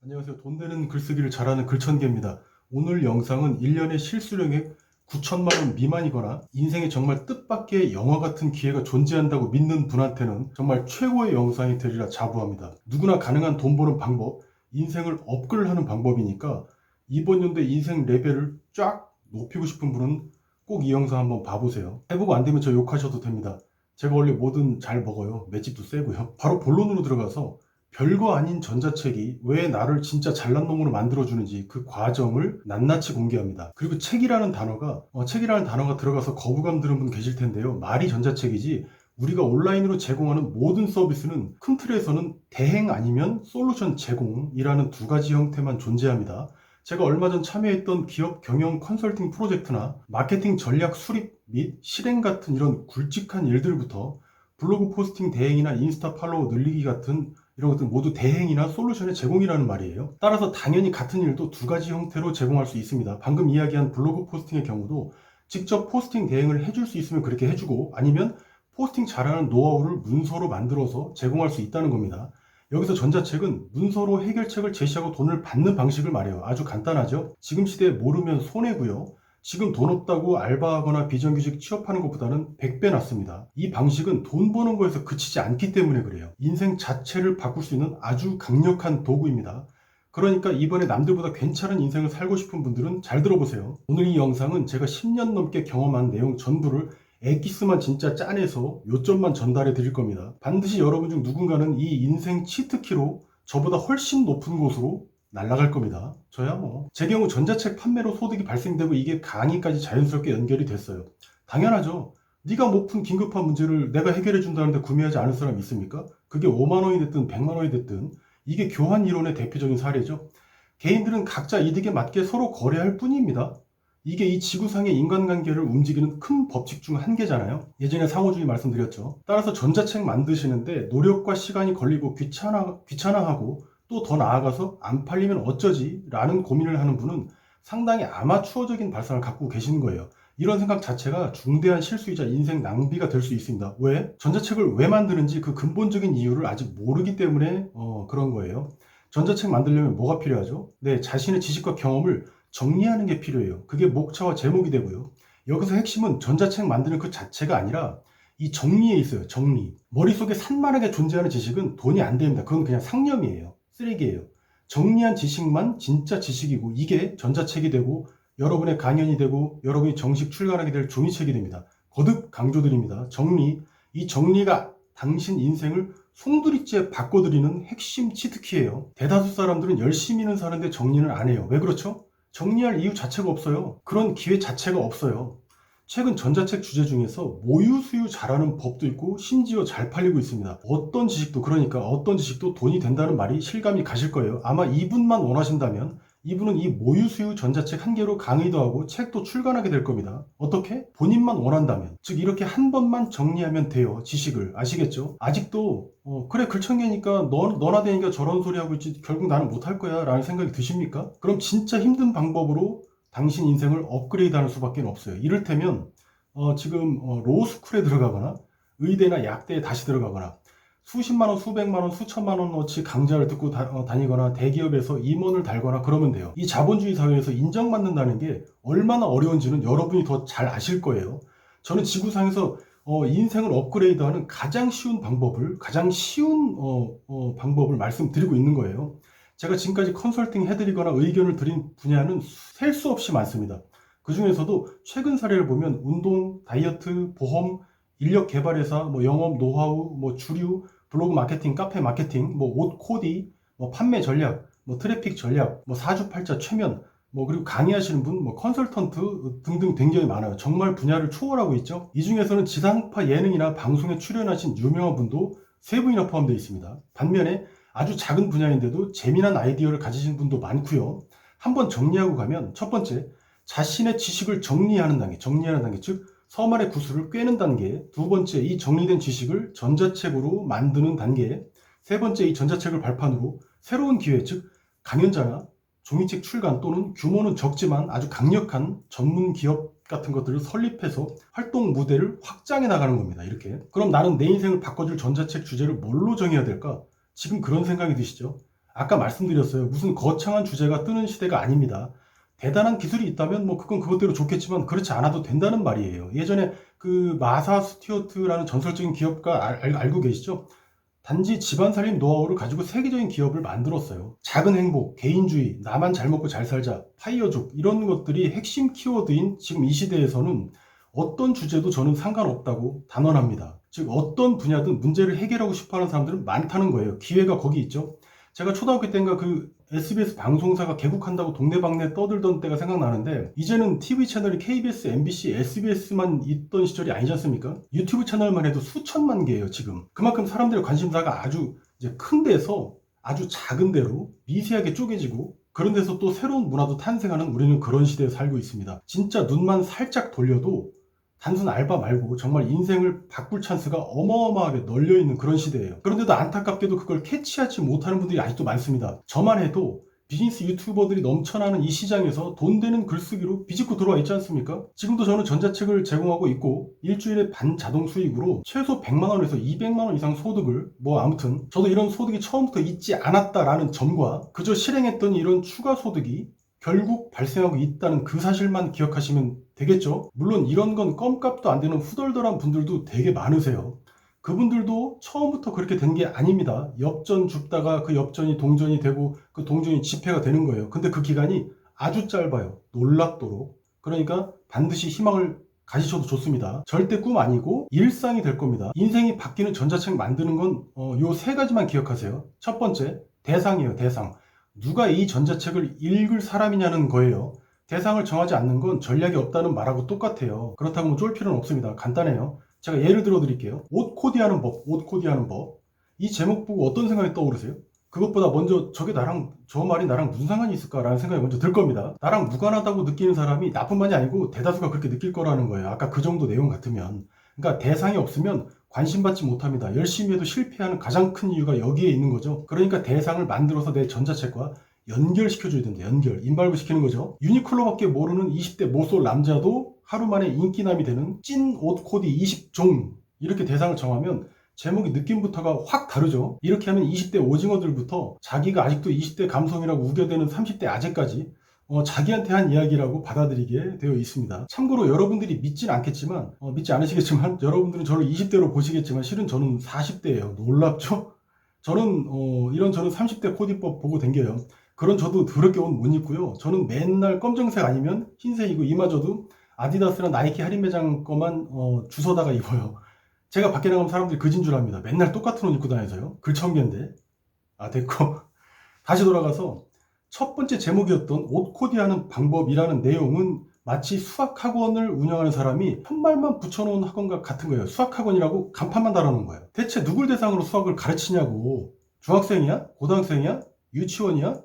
안녕하세요. 돈 되는 글쓰기를 잘하는 글천개입니다. 오늘 영상은 1년의 실수령액 9천만 원 미만이거나 인생에 정말 뜻밖의 영화 같은 기회가 존재한다고 믿는 분한테는 정말 최고의 영상이 되리라 자부합니다. 누구나 가능한 돈 버는 방법, 인생을 업글하는 방법이니까 이번 연도에 인생 레벨을 쫙 높이고 싶은 분은 꼭 이 영상 한번 봐보세요. 해보고 안 되면 저 욕하셔도 됩니다. 제가 원래 뭐든 잘 먹어요. 맷집도 세고요. 바로 본론으로 들어가서 별거 아닌 전자책이 왜 나를 진짜 잘난 놈으로 만들어주는지 그 과정을 낱낱이 공개합니다. 그리고 책이라는 단어가 들어가서 거부감 드는 분 계실 텐데요. 말이 전자책이지 우리가 온라인으로 제공하는 모든 서비스는 큰 틀에서는 대행 아니면 솔루션 제공이라는 두 가지 형태만 존재합니다. 제가 얼마 전 참여했던 기업 경영 컨설팅 프로젝트나 마케팅 전략 수립 및 실행 같은 이런 굵직한 일들부터 블로그 포스팅 대행이나 인스타 팔로워 늘리기 같은 이런 것들 모두 대행이나 솔루션의 제공이라는 말이에요. 따라서 당연히 같은 일도 두 가지 형태로 제공할 수 있습니다. 방금 이야기한 블로그 포스팅의 경우도 직접 포스팅 대행을 해줄 수 있으면 그렇게 해주고 아니면 포스팅 잘하는 노하우를 문서로 만들어서 제공할 수 있다는 겁니다. 여기서 전자책은 문서로 해결책을 제시하고 돈을 받는 방식을 말해요. 아주 간단하죠. 지금 시대에 모르면 손해고요. 지금 돈 없다고 알바하거나 비정규직 취업하는 것보다는 100배 낫습니다. 이 방식은 돈 버는 거에서 그치지 않기 때문에 그래요. 인생 자체를 바꿀 수 있는 아주 강력한 도구입니다. 그러니까 이번에 남들보다 괜찮은 인생을 살고 싶은 분들은 잘 들어보세요. 오늘 이 영상은 제가 10년 넘게 경험한 내용 전부를 엑기스만 진짜 짜내서 요점만 전달해 드릴 겁니다. 반드시 여러분 중 누군가는 이 인생 치트키로 저보다 훨씬 높은 곳으로 날아갈 겁니다. 저야 뭐. 제 경우 전자책 판매로 소득이 발생되고 이게 강의까지 자연스럽게 연결이 됐어요. 당연하죠. 네가 못 푼 긴급한 문제를 내가 해결해 준다는데 구매하지 않을 사람 있습니까? 그게 5만 원이 됐든 100만 원이 됐든 이게 교환 이론의 대표적인 사례죠. 개인들은 각자 이득에 맞게 서로 거래할 뿐입니다. 이게 이 지구상의 인간관계를 움직이는 큰 법칙 중 한 개잖아요. 예전에 상호주의 말씀드렸죠. 따라서 전자책 만드시는데 노력과 시간이 걸리고 귀찮아하고 또 더 나아가서 안 팔리면 어쩌지? 라는 고민을 하는 분은 상당히 아마추어적인 발상을 갖고 계시는 거예요. 이런 생각 자체가 중대한 실수이자 인생 낭비가 될 수 있습니다. 왜? 전자책을 왜 만드는지 그 근본적인 이유를 아직 모르기 때문에 그런 거예요. 전자책 만들려면 뭐가 필요하죠? 네, 자신의 지식과 경험을 정리하는 게 필요해요. 그게 목차와 제목이 되고요. 여기서 핵심은 전자책 만드는 그 자체가 아니라 이 정리에 있어요. 정리. 머릿속에 산만하게 존재하는 지식은 돈이 안 됩니다. 그건 그냥 상념이에요. 쓰레기예요. 정리한 지식만 진짜 지식이고 이게 전자책이 되고 여러분의 강연이 되고 여러분이 정식 출간하게 될 종이책이 됩니다. 거듭 강조드립니다. 정리. 이 정리가 당신 인생을 송두리째 바꿔드리는 핵심 치트키예요. 대다수 사람들은 열심히는 사는데 정리는 안 해요. 왜 그렇죠? 정리할 이유 자체가 없어요. 그런 기회 자체가 없어요. 최근 전자책 주제 중에서 모유수유 잘하는 법도 있고 심지어 잘 팔리고 있습니다. 어떤 지식도 돈이 된다는 말이 실감이 가실 거예요. 아마 이분만 원하신다면 이분은 이 모유수유 전자책 한 개로 강의도 하고 책도 출간하게 될 겁니다. 어떻게? 본인만 원한다면. 즉 이렇게 한 번만 정리하면 돼요. 지식을. 아시겠죠? 아직도 그래 글청개니까 너나 되니까 저런 소리 하고 있지 결국 나는 못할 거야 라는 생각이 드십니까? 그럼 진짜 힘든 방법으로 당신 인생을 업그레이드하는 수밖에 없어요. 이를테면 지금 로스쿨에 들어가거나 의대나 약대에 다시 들어가거나 수십만 원, 수백만 원, 수천만 원어치 강좌를 듣고 다니거나 대기업에서 임원을 달거나 그러면 돼요. 이 자본주의 사회에서 인정받는다는 게 얼마나 어려운지는 여러분이 더 잘 아실 거예요. 저는 지구상에서 인생을 업그레이드하는 가장 쉬운 방법을 말씀드리고 있는 거예요. 제가 지금까지 컨설팅 해드리거나 의견을 드린 분야는 셀 수 없이 많습니다. 그 중에서도 최근 사례를 보면 운동, 다이어트, 보험, 인력 개발회사, 영업 노하우, 주류, 블로그 마케팅, 카페 마케팅, 옷 코디, 판매 전략, 트래픽 전략, 사주팔자 최면, 그리고 강의하시는 분, 컨설턴트 등등 굉장히 많아요. 정말 분야를 초월하고 있죠. 이 중에서는 지상파 예능이나 방송에 출연하신 유명한 분도 세 분이나 포함되어 있습니다. 반면에 아주 작은 분야인데도 재미난 아이디어를 가지신 분도 많고요. 한번 정리하고 가면 첫 번째, 자신의 지식을 정리하는 단계, 즉 서말의 구슬을 꿰는 단계. 두 번째, 이 정리된 지식을 전자책으로 만드는 단계. 세 번째, 이 전자책을 발판으로 새로운 기회, 즉 강연자나 종이책 출간 또는 규모는 적지만 아주 강력한 전문 기업 같은 것들을 설립해서 활동 무대를 확장해 나가는 겁니다. 이렇게. 그럼 나는 내 인생을 바꿔줄 전자책 주제를 뭘로 정해야 될까? 지금 그런 생각이 드시죠? 아까 말씀드렸어요. 무슨 거창한 주제가 뜨는 시대가 아닙니다. 대단한 기술이 있다면 뭐 그건 그것대로 좋겠지만 그렇지 않아도 된다는 말이에요. 예전에 그 마사 스튜어트라는 전설적인 기업가 알고 계시죠? 단지 집안 살림 노하우를 가지고 세계적인 기업을 만들었어요. 작은 행복, 개인주의, 나만 잘 먹고 잘 살자, 파이어족 이런 것들이 핵심 키워드인 지금 이 시대에서는 어떤 주제도 저는 상관없다고 단언합니다. 즉 어떤 분야든 문제를 해결하고 싶어하는 사람들은 많다는 거예요. 기회가 거기 있죠. 제가 초등학교 때인가 그 SBS 방송사가 개국한다고 동네방네 떠들던 때가 생각나는데 이제는 TV 채널이 KBS, MBC, SBS만 있던 시절이 아니지 않습니까? 유튜브 채널만 해도 수천만 개예요 지금. 그만큼 사람들의 관심사가 아주 이제 큰 데서 아주 작은 데로 미세하게 쪼개지고 그런 데서 또 새로운 문화도 탄생하는 우리는 그런 시대에 살고 있습니다. 진짜 눈만 살짝 돌려도 단순 알바 말고 정말 인생을 바꿀 찬스가 어마어마하게 널려있는 그런 시대예요. 그런데도 안타깝게도 그걸 캐치하지 못하는 분들이 아직도 많습니다. 저만 해도 비즈니스 유튜버들이 넘쳐나는 이 시장에서 돈 되는 글쓰기로 비집고 들어와 있지 않습니까? 지금도 저는 전자책을 제공하고 있고 일주일에 반자동 수익으로 최소 100만원에서 200만원 이상 소득을 뭐 아무튼 저도 이런 소득이 처음부터 있지 않았다라는 점과 그저 실행했던 이런 추가 소득이 결국 발생하고 있다는 그 사실만 기억하시면 되겠죠? 물론 이런 건 껌값도 안 되는 후덜덜한 분들도 되게 많으세요. 그분들도 처음부터 그렇게 된 게 아닙니다. 엽전 줍다가 그 엽전이 동전이 되고 그 동전이 지폐가 되는 거예요. 근데 그 기간이 아주 짧아요. 놀랍도록. 그러니까 반드시 희망을 가지셔도 좋습니다. 절대 꿈 아니고 일상이 될 겁니다. 인생이 바뀌는 전자책 만드는 건 요 세 가지만 기억하세요. 첫 번째, 대상이에요. 대상. 누가 이 전자책을 읽을 사람이냐는 거예요. 대상을 정하지 않는 건 전략이 없다는 말하고 똑같아요. 그렇다고 뭐 쫄 필요는 없습니다. 간단해요. 제가 예를 들어 드릴게요. 옷 코디하는 법, 옷 코디하는 법. 이 제목 보고 어떤 생각이 떠오르세요? 그것보다 먼저 저 말이 나랑 무슨 상관이 있을까라는 생각이 먼저 들 겁니다. 나랑 무관하다고 느끼는 사람이 나뿐만이 아니고 대다수가 그렇게 느낄 거라는 거예요. 아까 그 정도 내용 같으면. 그러니까 대상이 없으면 관심받지 못합니다. 열심히 해도 실패하는 가장 큰 이유가 여기에 있는 거죠. 그러니까 대상을 만들어서 내 전자책과 연결시켜줘야 된다. 인발부시키는 거죠. 유니클로밖에 모르는 20대 모쏠 남자도 하루 만에 인기남이 되는 찐 옷 코디 20종 이렇게 대상을 정하면 제목이 느낌부터가 확 다르죠. 이렇게 하면 20대 오징어들부터 자기가 아직도 20대 감성이라고 우겨대는 30대 아재까지 자기한테 한 이야기라고 받아들이게 되어 있습니다. 참고로 여러분들이 믿진 않겠지만 믿지 않으시겠지만 여러분들은 저를 20대로 보시겠지만 실은 저는 40대예요. 놀랍죠? 저는 저는 30대 코디법 보고 댕겨요. 그런 저도 더럽게 옷 못 입고요. 저는 맨날 검정색 아니면 흰색이고 이마저도 아디다스나 나이키 할인 매장 거만 주워다가 입어요. 제가 밖에 나가면 사람들이 그진 줄 압니다. 맨날 똑같은 옷 입고 다녀서요. 글청견데. 됐고. 다시 돌아가서 첫 번째 제목이었던 옷 코디하는 방법이라는 내용은 마치 수학학원을 운영하는 사람이 편말만 붙여놓은 학원과 같은 거예요. 수학학원이라고 간판만 달아놓은 거예요. 대체 누굴 대상으로 수학을 가르치냐고. 중학생이야? 고등학생이야? 유치원이야?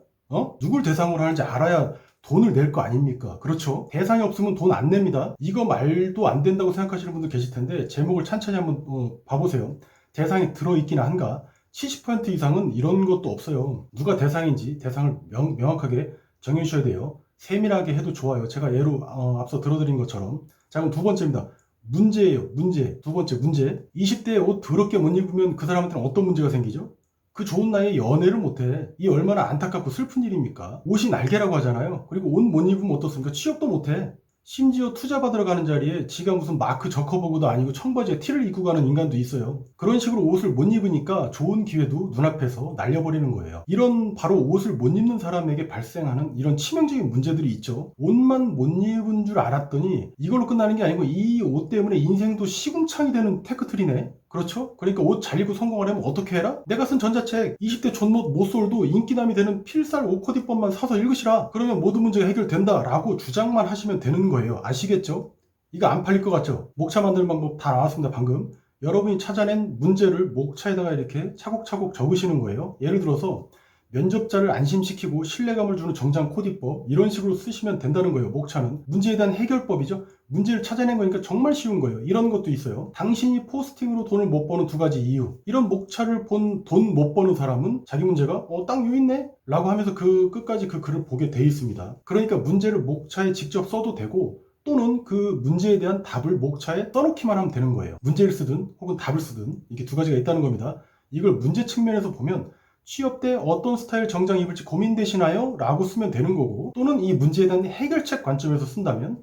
누굴 대상으로 하는지 알아야 돈을 낼 거 아닙니까? 그렇죠? 대상이 없으면 돈 안 냅니다. 이거 말도 안 된다고 생각하시는 분들 계실 텐데 제목을 찬찬히 한번 봐보세요. 대상이 들어있긴 한가? 70% 이상은 이런 것도 없어요. 누가 대상인지 대상을 명확하게 정해주셔야 돼요. 세밀하게 해도 좋아요. 제가 예로 앞서 들어드린 것처럼. 자, 그럼 두 번째입니다. 문제예요. 문제. 두 번째 문제. 20대에 옷 더럽게 못 입으면 그 사람한테는 어떤 문제가 생기죠? 그 좋은 나이에 연애를 못해. 이 얼마나 안타깝고 슬픈 일입니까? 옷이 날개라고 하잖아요. 그리고 옷 못 입으면 어떻습니까? 취업도 못해. 심지어 투자 받으러 가는 자리에 지가 무슨 마크 저커버그도 아니고 청바지에 티를 입고 가는 인간도 있어요. 그런 식으로 옷을 못 입으니까 좋은 기회도 눈앞에서 날려버리는 거예요. 이런 바로 옷을 못 입는 사람에게 발생하는 이런 치명적인 문제들이 있죠. 옷만 못 입은 줄 알았더니 이걸로 끝나는 게 아니고 이 옷 때문에 인생도 시궁창이 되는 테크트리네. 그렇죠? 그러니까 옷 잘 입고 성공하려면 어떻게 해라? 내가 쓴 전자책 20대 존못 모쏠도 인기남이 되는 필살 옷코디법만 사서 읽으시라. 그러면 모든 문제가 해결된다 라고 주장만 하시면 되는 거예요. 아시겠죠? 이거 안 팔릴 것 같죠? 목차 만드는 방법 다 나왔습니다. 방금 여러분이 찾아낸 문제를 목차에다가 이렇게 차곡차곡 적으시는 거예요. 예를 들어서 면접자를 안심시키고 신뢰감을 주는 정장 코디법 이런 식으로 쓰시면 된다는 거예요. 목차는 문제에 대한 해결법이죠. 문제를 찾아낸 거니까 정말 쉬운 거예요. 이런 것도 있어요. 당신이 포스팅으로 돈을 못 버는 두 가지 이유. 이런 목차를 본 돈 못 버는 사람은 자기 문제가 땅 요 있네? 라고 하면서 그 끝까지 그 글을 보게 돼 있습니다. 그러니까 문제를 목차에 직접 써도 되고 또는 그 문제에 대한 답을 목차에 써놓기만 하면 되는 거예요. 문제를 쓰든 혹은 답을 쓰든 이게 두 가지가 있다는 겁니다. 이걸 문제 측면에서 보면 취업 때 어떤 스타일 정장 입을지 고민되시나요? 라고 쓰면 되는 거고, 또는 이 문제에 대한 해결책 관점에서 쓴다면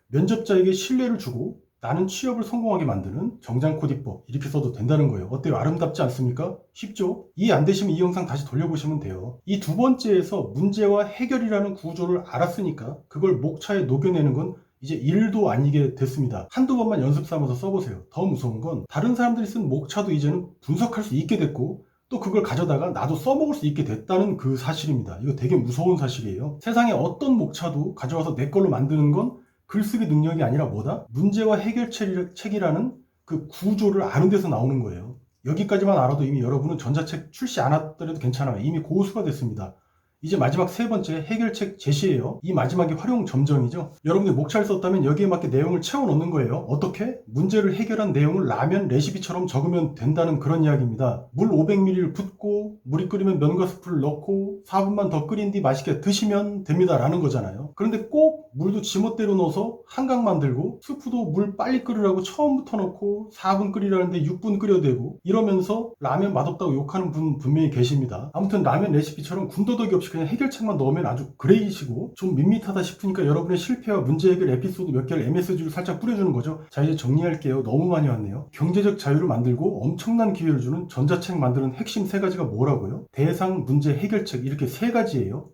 면접자에게 신뢰를 주고 나는 취업을 성공하게 만드는 정장 코디법, 이렇게 써도 된다는 거예요. 어때요? 아름답지 않습니까? 쉽죠? 이해 안 되시면 이 영상 다시 돌려보시면 돼요. 이 두 번째에서 문제와 해결이라는 구조를 알았으니까 그걸 목차에 녹여내는 건 이제 일도 아니게 됐습니다. 한두 번만 연습 삼아서 써보세요. 더 무서운 건 다른 사람들이 쓴 목차도 이제는 분석할 수 있게 됐고, 또 그걸 가져다가 나도 써먹을 수 있게 됐다는 그 사실입니다. 이거 되게 무서운 사실이에요. 세상에 어떤 목차도 가져와서 내 걸로 만드는 건 글쓰기 능력이 아니라 뭐다? 문제와 해결책이라는 그 구조를 아는 데서 나오는 거예요. 여기까지만 알아도 이미 여러분은 전자책 출시 안 하더라도 괜찮아요. 이미 고수가 됐습니다. 이제 마지막 세 번째 해결책 제시예요. 이 마지막이 활용 점정이죠. 여러분이 목차를 썼다면 여기에 맞게 내용을 채워 넣는 거예요. 어떻게? 문제를 해결한 내용을 라면 레시피처럼 적으면 된다는 그런 이야기입니다. 물 500ml를 붓고 물이 끓이면 면과 스프를 넣고 4분만 더 끓인 뒤 맛있게 드시면 됩니다 라는 거잖아요. 그런데 꼭 물도 지멋대로 넣어서 한강 만들고 스프도 물 빨리 끓으라고 처음부터 넣고 4분 끓이라는데 6분 끓여야 되고 이러면서 라면 맛없다고 욕하는 분 분명히 계십니다. 아무튼 라면 레시피처럼 군더더기 없이 그냥 해결책만 넣으면 아주 그레이시고 좀 밋밋하다 싶으니까 여러분의 실패와 문제 해결 에피소드 몇 개를 MSG로 살짝 뿌려주는 거죠. 자, 이제 정리할게요. 너무 많이 왔네요. 경제적 자유를 만들고 엄청난 기회를 주는 전자책 만드는 핵심 세 가지가 뭐라고요? 대상, 문제, 해결책, 이렇게 세 가지예요.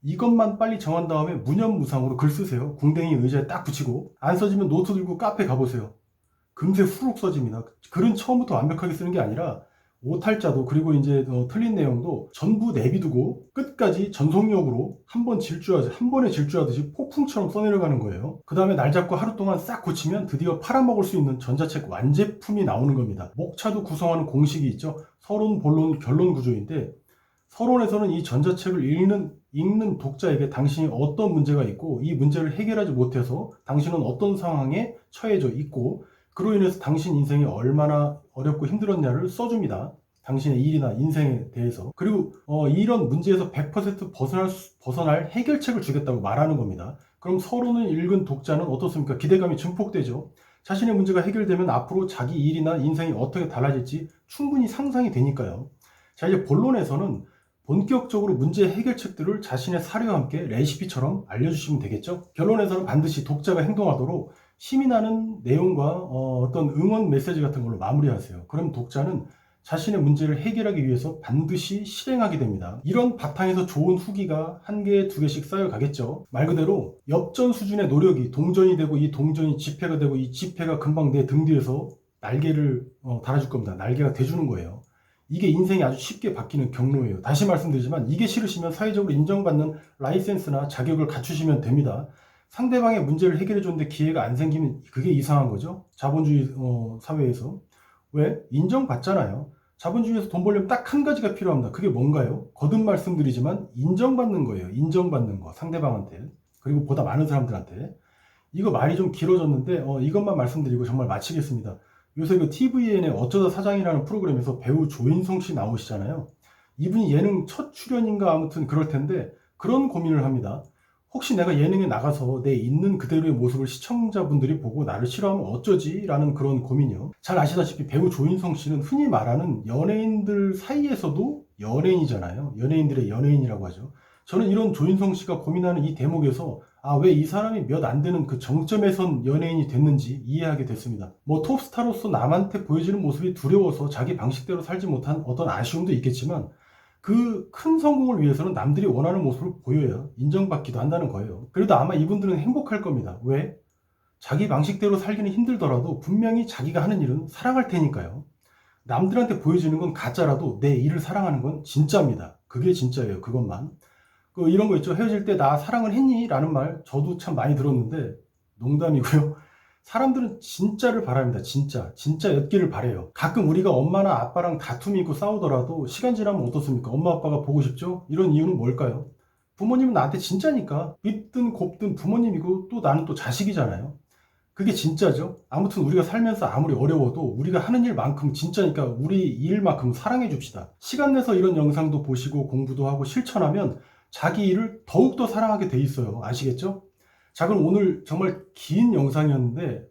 이것만 빨리 정한 다음에 무념무상으로 글 쓰세요. 궁뎅이 의자에 딱 붙이고, 안 써지면 노트 들고 카페 가보세요. 금세 후룩 써집니다. 글은 처음부터 완벽하게 쓰는 게 아니라 오탈자도, 그리고 이제 틀린 내용도 전부 내비두고 끝까지 전속력으로 한 번에 질주하듯이 폭풍처럼 써내려가는 거예요. 그 다음에 날 잡고 하루 동안 싹 고치면 드디어 팔아먹을 수 있는 전자책 완제품이 나오는 겁니다. 목차도 구성하는 공식이 있죠. 서론, 본론, 결론 구조인데, 서론에서는 이 전자책을 읽는 독자에게 당신이 어떤 문제가 있고 이 문제를 해결하지 못해서 당신은 어떤 상황에 처해져 있고 그로 인해서 당신 인생이 얼마나 어렵고 힘들었냐를 써줍니다. 당신의 일이나 인생에 대해서. 그리고 이런 문제에서 100% 벗어날 해결책을 주겠다고 말하는 겁니다. 그럼 서론을 읽은 독자는 어떻습니까? 기대감이 증폭되죠. 자신의 문제가 해결되면 앞으로 자기 일이나 인생이 어떻게 달라질지 충분히 상상이 되니까요. 자, 이제 본론에서는 본격적으로 문제 해결책들을 자신의 사례와 함께 레시피처럼 알려주시면 되겠죠. 결론에서는 반드시 독자가 행동하도록 힘이 나는 내용과 어떤 응원 메시지 같은 걸로 마무리하세요. 그럼 독자는 자신의 문제를 해결하기 위해서 반드시 실행하게 됩니다. 이런 바탕에서 좋은 후기가 한 개, 두 개씩 쌓여가겠죠. 말 그대로 엽전 수준의 노력이 동전이 되고 이 동전이 지폐가 되고 이 지폐가 금방 내 등 뒤에서 날개를 달아줄 겁니다. 날개가 돼주는 거예요. 이게 인생이 아주 쉽게 바뀌는 경로예요. 다시 말씀드리지만 이게 싫으시면 사회적으로 인정받는 라이센스나 자격을 갖추시면 됩니다. 상대방의 문제를 해결해 줬는데 기회가 안 생기면 그게 이상한 거죠. 자본주의 사회에서. 왜? 인정받잖아요. 자본주의에서 돈 벌려면 딱 한 가지가 필요합니다. 그게 뭔가요? 거듭 말씀드리지만 인정받는 거예요. 인정받는 거. 상대방한테. 그리고 보다 많은 사람들한테. 이거 말이 좀 길어졌는데 이것만 말씀드리고 정말 마치겠습니다. 요새 그 TVN의 어쩌다 사장이라는 프로그램에서 배우 조인성 씨 나오시잖아요. 이분이 예능 첫 출연인가 아무튼 그럴 텐데 그런 고민을 합니다. 혹시 내가 예능에 나가서 내 있는 그대로의 모습을 시청자분들이 보고 나를 싫어하면 어쩌지? 라는 그런 고민이요. 잘 아시다시피 배우 조인성 씨는 흔히 말하는 연예인들 사이에서도 연예인이잖아요. 연예인들의 연예인이라고 하죠. 저는 이런 조인성 씨가 고민하는 이 대목에서 왜 이 사람이 몇 안 되는 그 정점에선 연예인이 됐는지 이해하게 됐습니다. 뭐 톱스타로서 남한테 보여지는 모습이 두려워서 자기 방식대로 살지 못한 어떤 아쉬움도 있겠지만 그 큰 성공을 위해서는 남들이 원하는 모습을 보여야 인정받기도 한다는 거예요. 그래도 아마 이분들은 행복할 겁니다. 왜? 자기 방식대로 살기는 힘들더라도 분명히 자기가 하는 일은 사랑할 테니까요. 남들한테 보여지는 건 가짜라도 내 일을 사랑하는 건 진짜입니다. 그게 진짜예요. 그것만. 이런 거 있죠. 헤어질 때 나 사랑을 했니? 라는 말 저도 참 많이 들었는데 농담이고요. 사람들은 진짜를 바랍니다. 진짜였기를 바래요. 가끔 우리가 엄마나 아빠랑 다툼이 있고 싸우더라도 시간 지나면 어떻습니까? 엄마 아빠가 보고 싶죠? 이런 이유는 뭘까요? 부모님은 나한테 진짜니까. 밉든 곱든 부모님이고 또 나는 또 자식이잖아요. 그게 진짜죠. 아무튼 우리가 살면서 아무리 어려워도 우리가 하는 일만큼 진짜니까 우리 일만큼 사랑해 줍시다. 시간 내서 이런 영상도 보시고 공부도 하고 실천하면 자기 일을 더욱더 사랑하게 돼 있어요. 아시겠죠? 자, 그럼 오늘 정말 긴 영상이었는데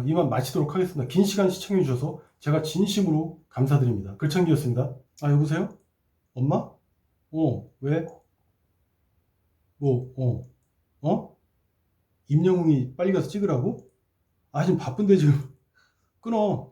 이만 마치도록 하겠습니다. 긴 시간 시청해 주셔서 제가 진심으로 감사드립니다. 글창기였습니다. 여보세요? 엄마? 왜? 뭐, 어? 임영웅이 빨리 가서 찍으라고? 아, 지금 바쁜데 지금. 끊어.